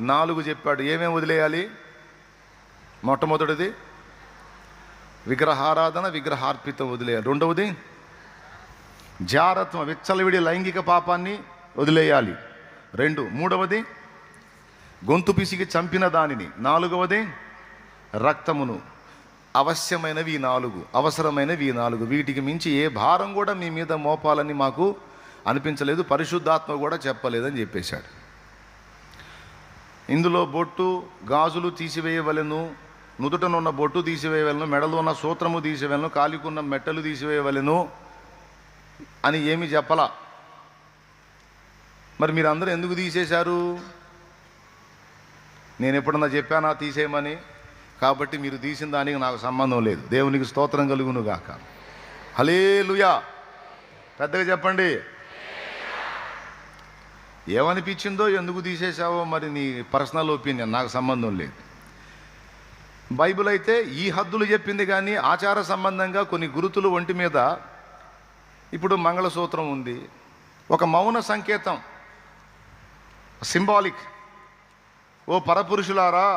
నాలుగు చెప్పాడు. ఏమేమి వదిలేయాలి? మొట్టమొదటిది విగ్రహారాధన, విగ్రహార్పితం వదిలేయాలి. రెండవది జారత్వం, విచ్చలవిడి లైంగిక పాపాన్ని వదిలేయాలి. మూడవది గొంతు పిసికి చంపిన దానిని. నాలుగవది రక్తమును. అవశ్యమైనవి ఈ నాలుగు, అవసరమైనవి ఈ నాలుగు. వీటికి మించి ఏ భారం కూడా మీ మీద మోపాలని మాకు అనిపించలేదు, పరిశుద్ధాత్మ కూడా చెప్పలేదని చెప్పేశాడు. ఇందులో బొట్టు, గాజులు తీసివేయవలెను, నుదుటనున్న బొట్టు తీసివేయవలను, మెడలో ఉన్న సూత్రము తీసివేయవలను, కాలికున్న మెట్టలు తీసివేయవలెను అని ఏమి చెప్పలా. మరి మీరు అందరూ ఎందుకు తీసేశారు? నేను ఎప్పుడన్నా చెప్పానా తీసేయమని? కాబట్టి మీరు తీసిన దానికి నాకు సంబంధం లేదు. దేవునికి స్తోత్రం కలుగును గాక. హల్లెలూయా. పెద్దగా చెప్పండి. ఏమనిపించిందో, ఎందుకు తీసేశావో మరి నీ పర్సనల్ ఒపీనియన్, నాకు సంబంధం లేదు. బైబిల్ అయితే ఈ హద్దులు చెప్పింది, కానీ ఆచార సంబంధంగా కొన్ని గురుతులు ఒంటి మీద, ఇప్పుడు మంగళసూత్రం ఉంది, ఒక మౌన సంకేతం, సింబాలిక్. ఓ పరపురుషులారా,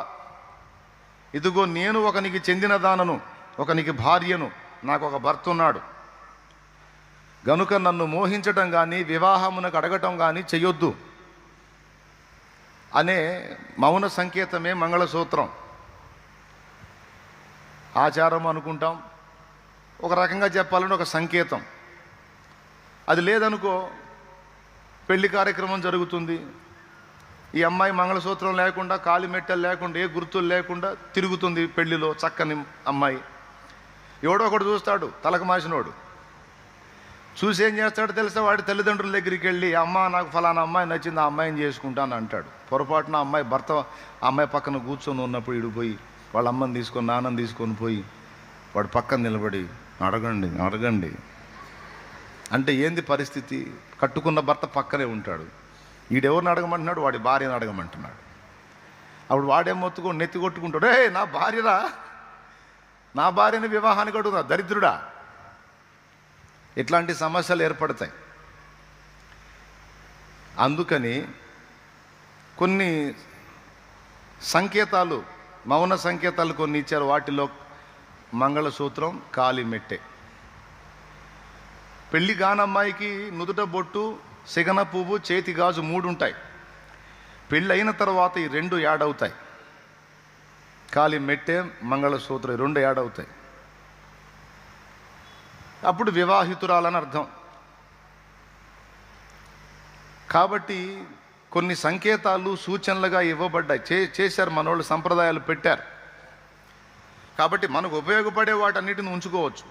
ఇదిగో నేను ఒకనికి చెందిన దానను, ఒకనికి భార్యను, నాకు ఒక భర్త ఉన్నాడు గనుక నన్ను మోహించటం కానీ వివాహమునకు అడగటం కానీ చెయ్యొద్దు అనే మౌన సంకేతమే మంగళసూత్రం. ఆచారం అనుకుంటాం, ఒక రకంగా చెప్పాలంటే ఒక సంకేతం. అది లేదనుకో, పెళ్లి కార్యక్రమం జరుగుతుంది, ఈ అమ్మాయి మంగళసూత్రం లేకుండా, కాలి మెట్టలు లేకుండా, ఏ గుర్తులు లేకుండా తిరుగుతుంది పెళ్లిలో. చక్కని అమ్మాయి, ఎవడో ఒకడు చూస్తాడు, తలకు మాసినోడు చూసి ఏం చేస్తాడు తెలుసా? వాడి తల్లిదండ్రుల దగ్గరికి వెళ్ళి, అమ్మ నాకు ఫలానా అమ్మాయి నచ్చింది, ఆ అమ్మాయిని చేసుకుంటాను అంటాడు. పొరపాటున అమ్మాయి భర్త అమ్మాయి పక్కన కూర్చొని ఉన్నప్పుడు ఇడిపోయి వాళ్ళ అమ్మని తీసుకొని, నాన్నని తీసుకొని పోయి వాడు పక్కన నిలబడి అడగండి అడగండి అంటే ఏంది పరిస్థితి? కట్టుకున్న భర్త పక్కనే ఉంటాడు, వీడెవరిని అడగమంటున్నాడు? వాడి భార్యను అడగమంటున్నాడు. అప్పుడు వాడేం మొత్తుకొని నెత్తి కొట్టుకుంటాడు, ఏ నా భార్యరా, నా భార్యని వివాహానికి అడుగుతా, దరిద్రుడా. ఇట్లాంటి సమస్యలు ఏర్పడతాయి. అందుకని కొన్ని సంకేతాలు, మౌన సంకేతాలు కొన్ని ఇచ్చారు. వాటిలో మంగళసూత్రం, కాలి మెట్టె. పెళ్లి కానమ్మాయికి నుదుట బొట్టు, సిగన పువ్వు, చేతి గాజు 3 ఉంటాయి. పెళ్ళి అయిన తర్వాత ఈ 2 యాడ్ అవుతాయి. కాలి మెట్టె, మంగళసూత్రం 2 యాడ్ అవుతాయి. అప్పుడు వివాహితురాలని అర్థం. కాబట్టి కొన్ని సంకేతాలు సూచనలుగా ఇవ్వబడ్డాయి, చేశారు మనోళ్ళు, సంప్రదాయాలు పెట్టారు. కాబట్టి మనకు ఉపయోగపడే వాటన్నిటిని ఉంచుకోవచ్చు.